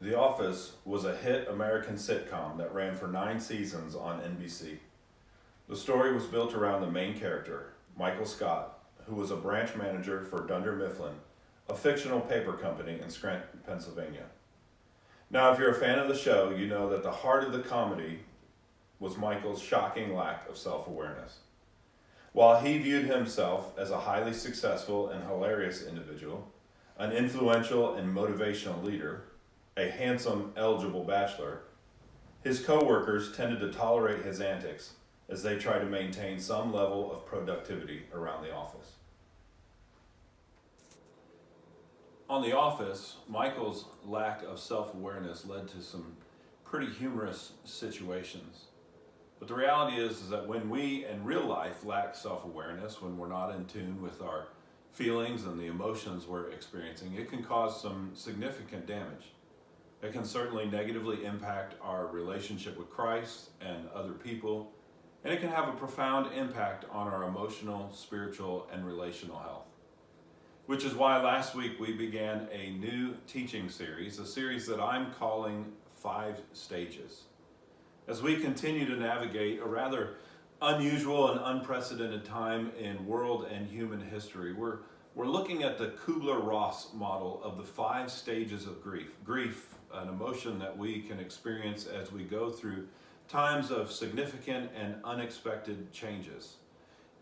The Office was a hit American sitcom that ran for 9 seasons on NBC. The story was built around the main character, Michael Scott, who was a branch manager for Dunder Mifflin, a fictional paper company in Scranton, Pennsylvania. Now, if you're a fan of the show, you know that the heart of the comedy was Michael's shocking lack of self-awareness. While he viewed himself as a highly successful and hilarious individual, an influential and motivational leader, a handsome, eligible bachelor, his co-workers tended to tolerate his antics as they tried to maintain some level of productivity around the office. On The Office, Michael's lack of self-awareness led to some pretty humorous situations. But the reality is that when we in real life lack self-awareness, when we're not in tune with our feelings and the emotions we're experiencing, it can cause some significant damage. It can certainly negatively impact our relationship with Christ and other people, and it can have a profound impact on our emotional, spiritual, and relational health. Which is why last week we began a new teaching series, a series that I'm calling 5 Stages. As we continue to navigate a rather unusual and unprecedented time in world and human history, we're looking at the Kubler-Ross model of the 5 stages of grief. Grief, an emotion that we can experience as we go through times of significant and unexpected changes.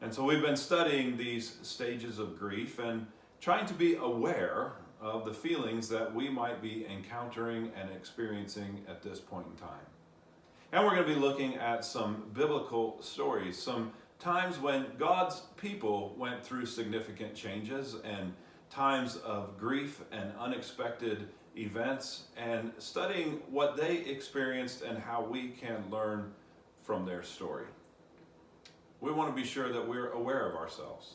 And so we've been studying these stages of grief and trying to be aware of the feelings that we might be encountering and experiencing at this point in time. And we're going to be looking at some biblical stories, some times when God's people went through significant changes and times of grief and unexpected events, and studying what they experienced and how we can learn from their story. We want to be sure that we're aware of ourselves,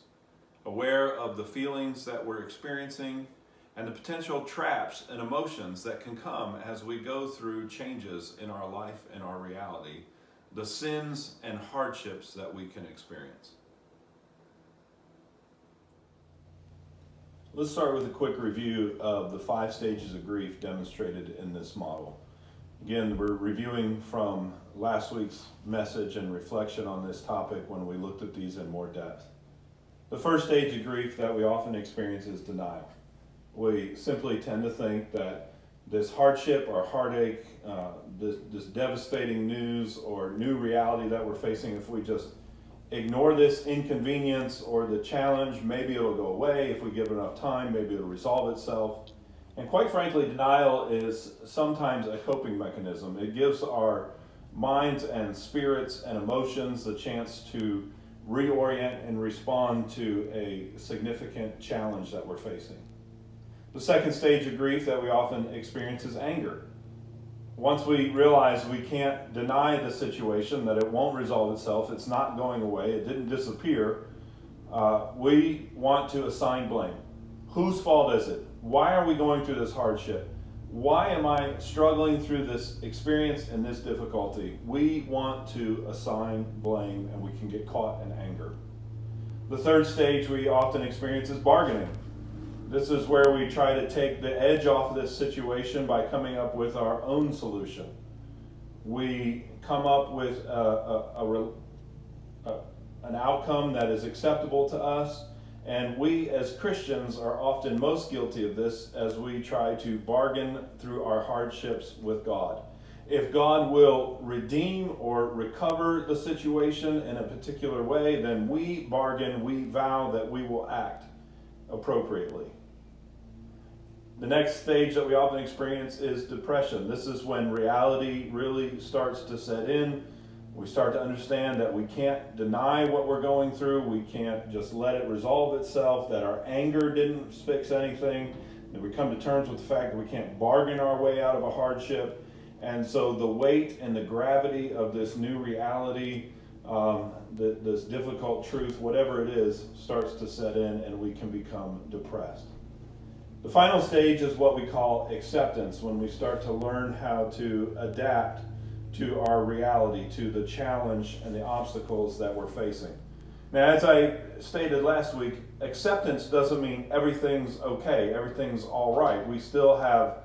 aware of the feelings that we're experiencing, and the potential traps and emotions that can come as we go through changes in our life and our reality, the sins and hardships that we can experience. Let's start with a quick review of the 5 stages of grief demonstrated in this model. Again, we're reviewing from last week's message and reflection on this topic when we looked at these in more depth. The first stage of grief that we often experience is denial. We simply tend to think that this hardship or heartache, this devastating news or new reality that we're facing, if we just ignore this inconvenience or the challenge, maybe it'll go away. If we give it enough time, maybe it'll resolve itself. And quite frankly, denial is sometimes a coping mechanism. It gives our minds and spirits and emotions the chance to reorient and respond to a significant challenge that we're facing. The second stage of grief that we often experience is anger. Once we realize we can't deny the situation, that it won't resolve itself, it's not going away, it didn't disappear, we want to assign blame. Whose fault is it? Why are we going through this hardship? Why am I struggling through this experience and this difficulty? We want to assign blame, and we can get caught in anger. The third stage we often experience is bargaining. This is where we try to take the edge off of this situation by coming up with our own solution. We come up with an outcome that is acceptable to us, and we as Christians are often most guilty of this as we try to bargain through our hardships with God. If God will redeem or recover the situation in a particular way, then we bargain, we vow that we will act appropriately. The next stage that we often experience is depression. This is when reality really starts to set in. We start to understand that we can't deny what we're going through. We can't just let it resolve itself, that our anger didn't fix anything. That we come to terms with the fact that we can't bargain our way out of a hardship. And so the weight and the gravity of this new reality, this difficult truth, whatever it is, starts to set in, and we can become depressed. The final stage is what we call acceptance, when we start to learn how to adapt to our reality, to the challenge and the obstacles that we're facing. Now, as I stated last week, acceptance doesn't mean everything's okay, everything's all right. We still have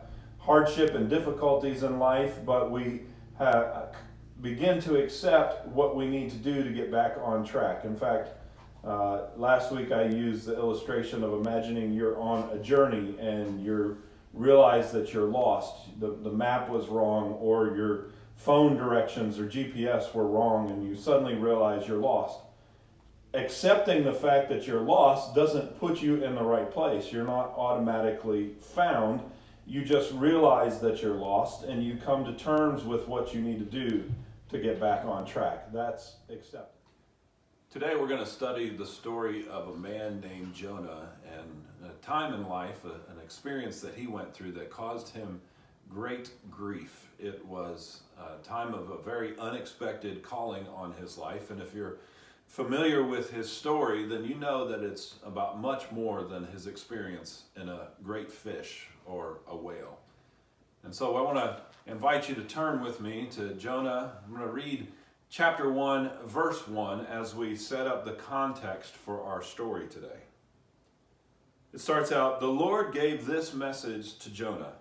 hardship and difficulties in life, but we begin to accept what we need to do to get back on track. In fact, last week I used the illustration of imagining you're on a journey and you realize that you're lost. The map was wrong, or your phone directions or GPS were wrong, and you suddenly realize you're lost. Accepting the fact that you're lost doesn't put you in the right place. You're not automatically found. You just realize that you're lost, and you come to terms with what you need to do to get back on track. That's acceptance. Today we're going to study the story of a man named Jonah and a time in life, an experience that he went through that caused him great grief. It was a time of a very unexpected calling on his life, and if you're familiar with his story, then you know that it's about much more than his experience in a great fish or a whale. And so I want to invite you to turn with me to Jonah. I'm going to read chapter 1, verse 1 as we set up the context for our story today. It starts out, "The Lord gave this message to Jonah.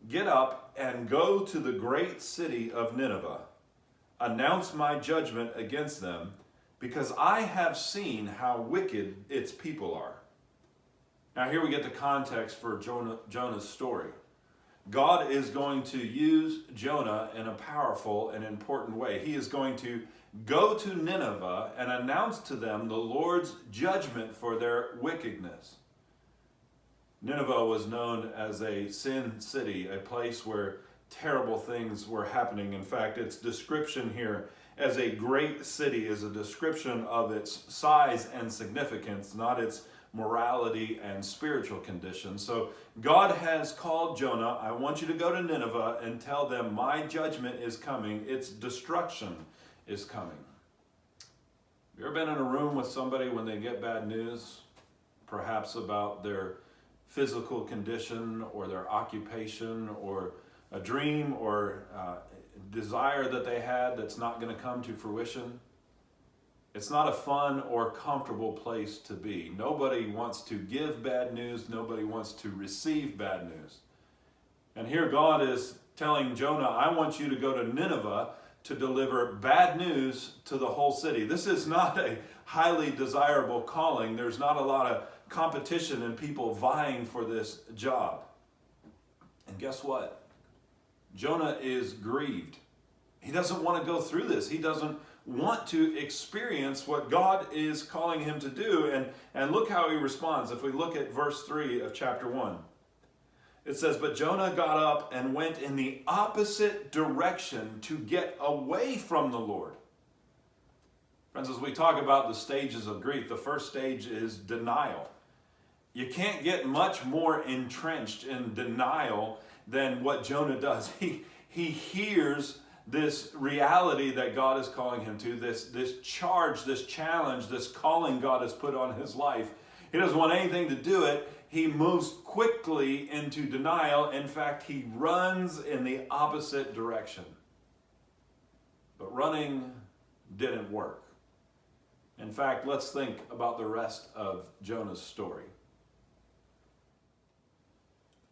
Get up and go to the great city of Nineveh. Announce my judgment against them, because I have seen how wicked its people are." Now here we get the context for Jonah's story. God is going to use Jonah in a powerful and important way. He is going to go to Nineveh and announce to them the Lord's judgment for their wickedness. Nineveh was known as a sin city, a place where terrible things were happening. In fact, its description here as a great city is a description of its size and significance, not its morality and spiritual condition. So God has called Jonah. I want you to go to Nineveh and tell them my judgment is coming. Its destruction is coming. Have you ever been in a room with somebody when they get bad news, perhaps about their physical condition or their occupation or a dream or desire that they had that's not going to come to fruition? It's not a fun or comfortable place to be. Nobody wants to give bad news. Nobody wants to receive bad news. And here God is telling Jonah, I want you to go to Nineveh to deliver bad news to the whole city. This is not a highly desirable calling. There's not a lot of competition and people vying for this job. And guess what? Jonah is grieved. He doesn't want to go through this. He doesn't want to experience what God is calling him to do. And look how he responds. If we look at verse 3 of chapter 1, it says, "But Jonah got up and went in the opposite direction to get away from the Lord." Friends, as we talk about the stages of grief, the first stage is denial. You can't get much more entrenched in denial than what Jonah does. He hears this reality that God is calling him to, this charge, this challenge, this calling God has put on his life. He doesn't want anything to do it. He moves quickly into denial. In fact, he runs in the opposite direction. But running didn't work. In fact, let's think about the rest of Jonah's story.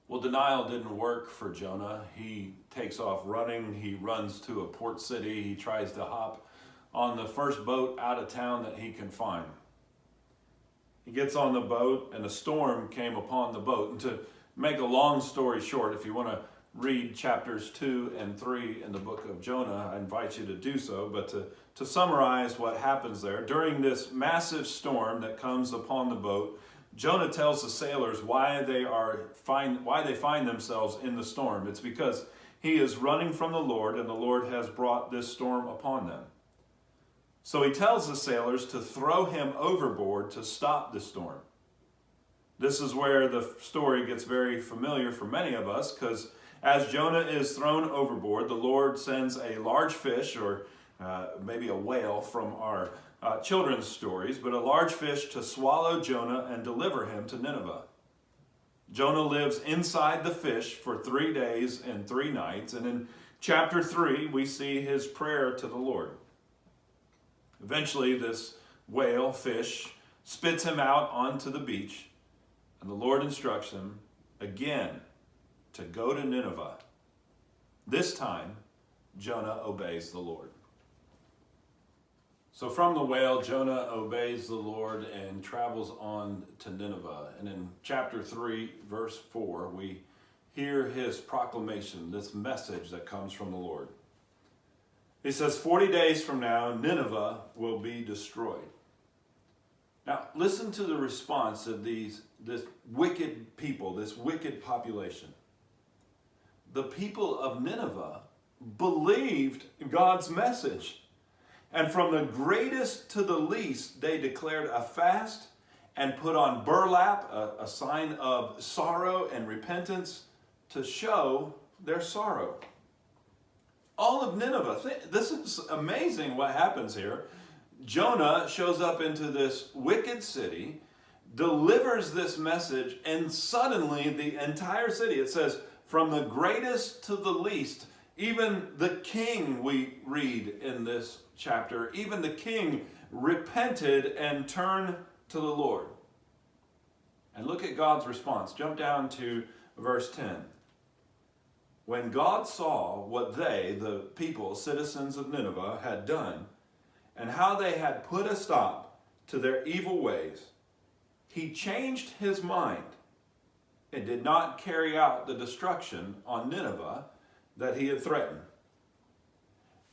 Well, denial didn't work for Jonah. He takes off running. He runs to a port city. He tries to hop on the first boat out of town that he can find. He gets on the boat, and a storm came upon the boat. And to make a long story short, if you want to read chapters 2 and 3 in the book of Jonah, I invite you to do so. But to summarize what happens there, during this massive storm that comes upon the boat, Jonah tells the sailors why they find themselves in the storm. It's because he is running from the Lord, and the Lord has brought this storm upon them. So he tells the sailors to throw him overboard to stop the storm. This is where the story gets very familiar for many of us, because as Jonah is thrown overboard, the Lord sends a large fish, or maybe a whale from our children's stories, but a large fish to swallow Jonah and deliver him to Nineveh. Jonah lives inside the fish for 3 days and 3 nights, and in chapter 3 we see his prayer to the Lord. Eventually this whale fish spits him out onto the beach, and the Lord instructs him again to go to Nineveh. This time, Jonah obeys the Lord. So from the whale, Jonah obeys the Lord and travels on to Nineveh. And in chapter 3, verse 4, we hear his proclamation, this message that comes from the Lord. He says, 40 days from now, Nineveh will be destroyed. Now, listen to the response of this wicked people, this wicked population. The people of Nineveh believed God's message. And from the greatest to the least, they declared a fast and put on burlap, a sign of sorrow and repentance, to show their sorrow. All of Nineveh, this is amazing what happens here. Jonah shows up into this wicked city, delivers this message, and suddenly the entire city, it says, from the greatest to the least, even the king, we read in this chapter, even the king repented and turned to the Lord. And look at God's response. Jump down to verse 10. When God saw what they, the people, citizens of Nineveh, had done, and how they had put a stop to their evil ways, he changed his mind and did not carry out the destruction on Nineveh that he had threatened.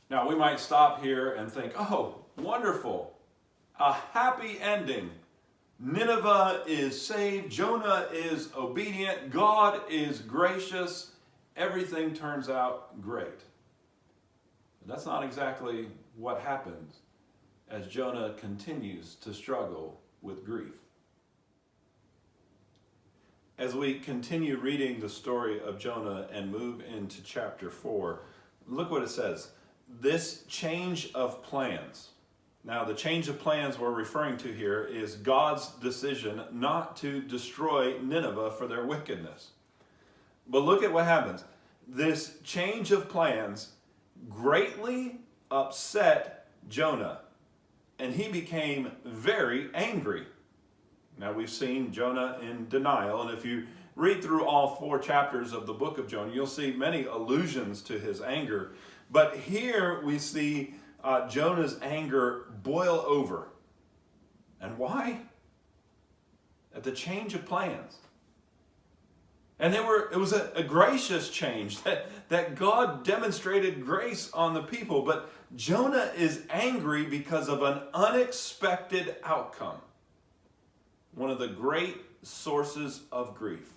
Now we might stop here and think, oh, wonderful, a happy ending. Nineveh is saved, Jonah is obedient, God is gracious, everything turns out great. But that's not exactly what happens as Jonah continues to struggle with grief. As we continue reading the story of Jonah and move into chapter 4, look what it says. This change of plans. Now, the change of plans we're referring to here is God's decision not to destroy Nineveh for their wickedness. But look at what happens. This change of plans greatly upset Jonah, and he became very angry. Now, we've seen Jonah in denial, and if you read through all 4 chapters of the book of Jonah, you'll see many allusions to his anger. But here we see Jonah's anger boil over. And why? At the change of plans. And it was a gracious change that God demonstrated grace on the people. But Jonah is angry because of an unexpected outcome. One of the great sources of grief.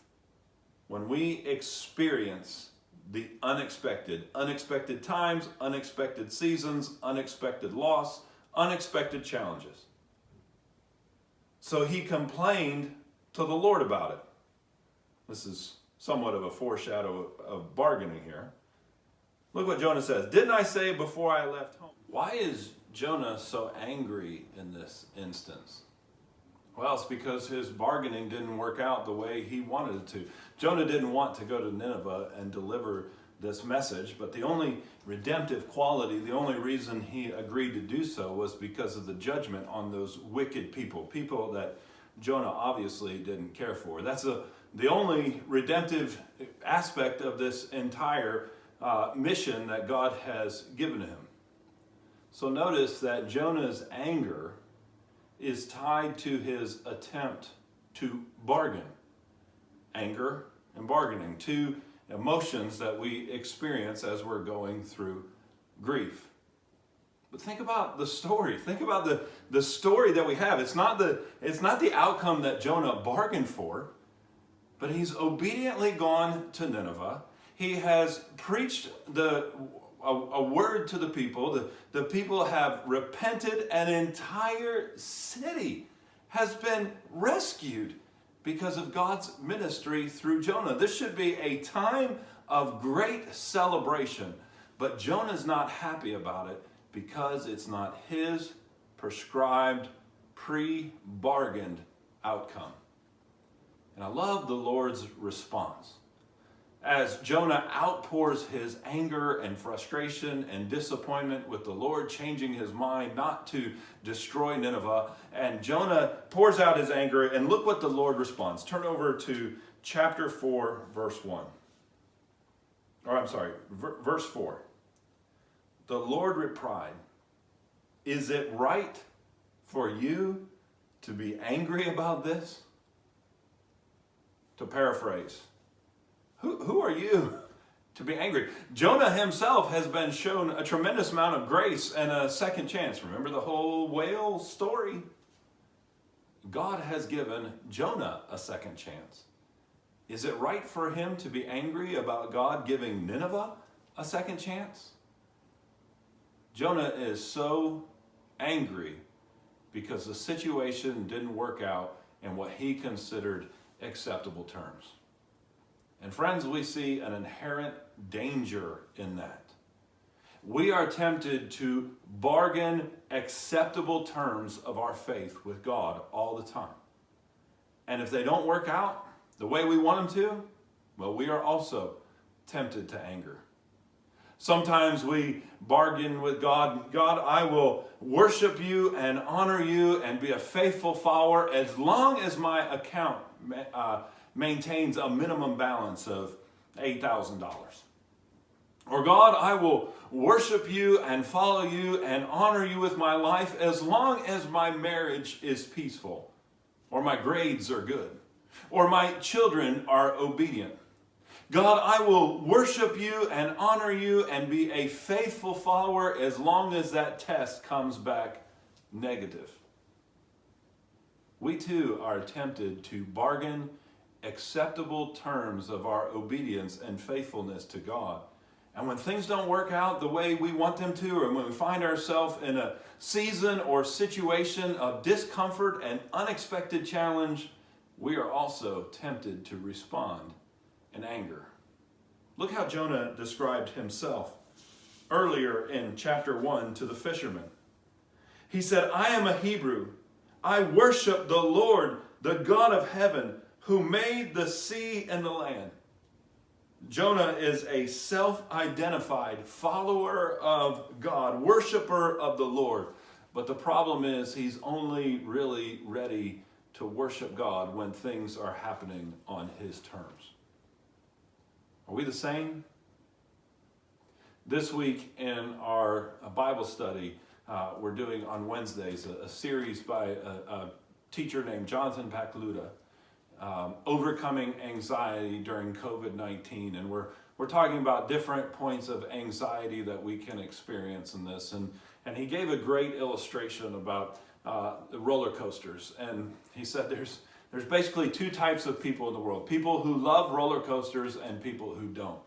When we experience the unexpected times, unexpected seasons, unexpected loss, unexpected challenges. So he complained to the Lord about it. This is somewhat of a foreshadow of bargaining here. Look what Jonah says. Didn't I say before I left home? Why is Jonah so angry in this instance? Well, it's because his bargaining didn't work out the way he wanted it to. Jonah didn't want to go to Nineveh and deliver this message, but the only redemptive quality, the only reason he agreed to do so was because of the judgment on those wicked people that Jonah obviously didn't care for. That's the only redemptive aspect of this entire mission that God has given him. So notice that Jonah's anger is tied to his attempt to bargain. Anger and bargaining, 2 emotions that we experience as we're going through grief. But think about the story. Think about the story that we have. It's not the outcome that Jonah bargained for, but he's obediently gone to Nineveh. He has preached a word to the people. The people have repented. An entire city has been rescued because of God's ministry through Jonah. This should be a time of great celebration, but Jonah's not happy about it because it's not his prescribed, pre-bargained outcome. And I love the Lord's response. As Jonah outpours his anger and frustration and disappointment with the Lord changing his mind not to destroy Nineveh, and Jonah pours out his anger, and look what the Lord responds. Turn over to chapter 4, verse 1. or I'm sorry, verse 4. The Lord replied, "Is it right for you to be angry about this?" To paraphrase, who are you to be angry? Jonah himself has been shown a tremendous amount of grace and a second chance. Remember the whole whale story? God has given Jonah a second chance. Is it right for him to be angry about God giving Nineveh a second chance? Jonah is so angry because the situation didn't work out in what he considered acceptable terms. And friends, we see an inherent danger in that. We are tempted to bargain acceptable terms of our faith with God all the time. And if they don't work out the way we want them to, well, we are also tempted to anger. Sometimes we bargain with God. God, I will worship you and honor you and be a faithful follower as long as my account maintains a minimum balance of $8,000. Or God, I will worship you and follow you and honor you with my life as long as my marriage is peaceful, or my grades are good, or my children are obedient. God, I will worship you and honor you and be a faithful follower as long as that test comes back negative. We too are tempted to bargain acceptable terms of our obedience and faithfulness to God. And when things don't work out the way we want them to, or when we find ourselves in a season or situation of discomfort and unexpected challenge, we are also tempted to respond in anger. Look how Jonah described himself earlier in chapter 1 to the fishermen. He said, "I am a Hebrew. I worship the Lord, the God of heaven, who made the sea and the land." Jonah is a self-identified follower of God, worshiper of the Lord. But the problem is he's only really ready to worship God when things are happening on his terms. Are we the same? This week in our Bible study, we're doing on Wednesdays a series by a teacher named Jonathan Pakluda, overcoming anxiety during COVID-19. And we're talking about different points of anxiety that we can experience in this. And he gave a great illustration about the roller coasters. And he said there's basically two types of people in the world: people who love roller coasters and people who don't.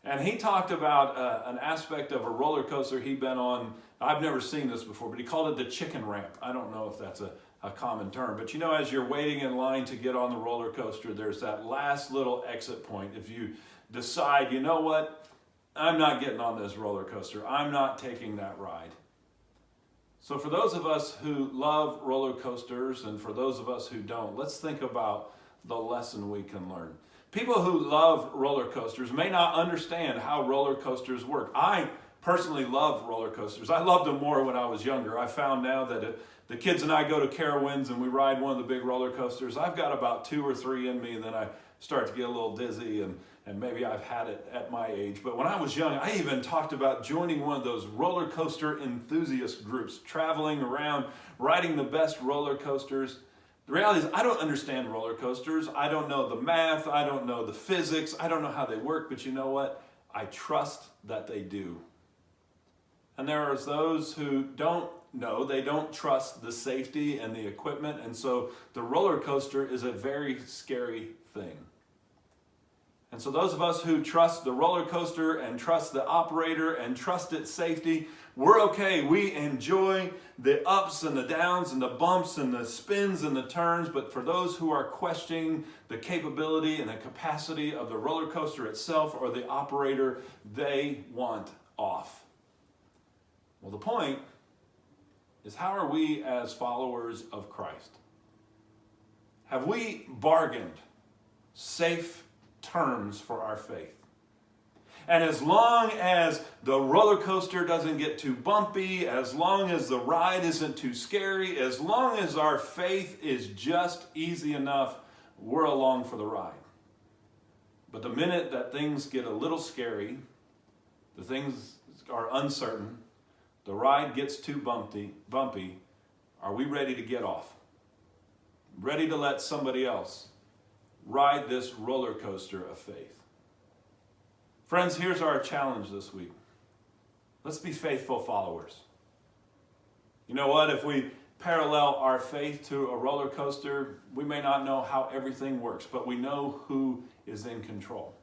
And he talked about an aspect of a roller coaster he'd been on. I've never seen this before, but he called it the chicken ramp. I don't know if that's a common term, but you know, as you're waiting in line to get on the roller coaster, there's that last little exit point. If you decide, you know what, I'm not getting on this roller coaster, I'm not taking that ride. So for those of us who love roller coasters and for those of us who don't, let's think about the lesson we can learn. People who love roller coasters may not understand how roller coasters work. I personally love roller coasters. I loved them more when I was younger. I found now that the kids and I go to Carowinds and we ride one of the big roller coasters, I've got about 2 or 3 in me, and then I start to get a little dizzy, and maybe I've had it at my age. But when I was young, I even talked about joining one of those roller coaster enthusiast groups, traveling around, riding the best roller coasters. The reality is I don't understand roller coasters. I don't know the math. I don't know the physics. I don't know how they work. But you know what? I trust that they do. And there are those who don't know. They don't trust the safety and the equipment. And so the roller coaster is a very scary thing. And so those of us who trust the roller coaster and trust the operator and trust its safety, we're okay. We enjoy the ups and the downs and the bumps and the spins and the turns. But for those who are questioning the capability and the capacity of the roller coaster itself or the operator, they want off. Well, the point is, how are we as followers of Christ? Have we bargained safe terms for our faith? And as long as the roller coaster doesn't get too bumpy, as long as the ride isn't too scary, as long as our faith is just easy enough, we're along for the ride. But the minute that things get a little scary, the things are uncertain, the ride gets too bumpy, are we ready to get off? Ready to let somebody else ride this roller coaster of faith? Friends, here's our challenge this week. Let's be faithful followers. You know what? If we parallel our faith to a roller coaster, we may not know how everything works, but we know who is in control.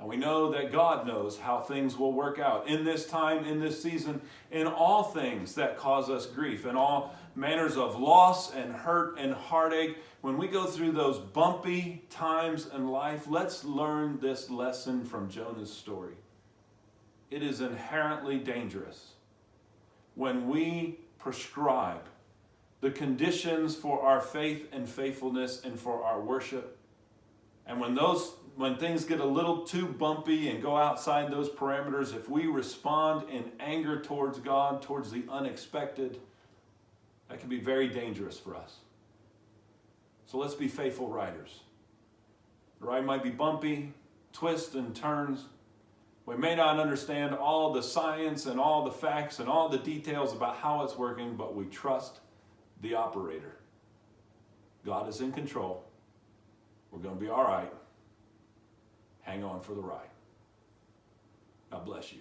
And we know that God knows how things will work out in this time, in this season, in all things that cause us grief, in all manners of loss and hurt and heartache. When we go through those bumpy times in life, let's learn this lesson from Jonah's story. It is inherently dangerous when we prescribe the conditions for our faith and faithfulness and for our worship. And when things get a little too bumpy and go outside those parameters, if we respond in anger towards God, towards the unexpected, that can be very dangerous for us. So let's be faithful riders. The ride might be bumpy, twists and turns. We may not understand all the science and all the facts and all the details about how it's working, but we trust the operator. God is in control. We're going to be all right. Hang on for the ride. God bless you.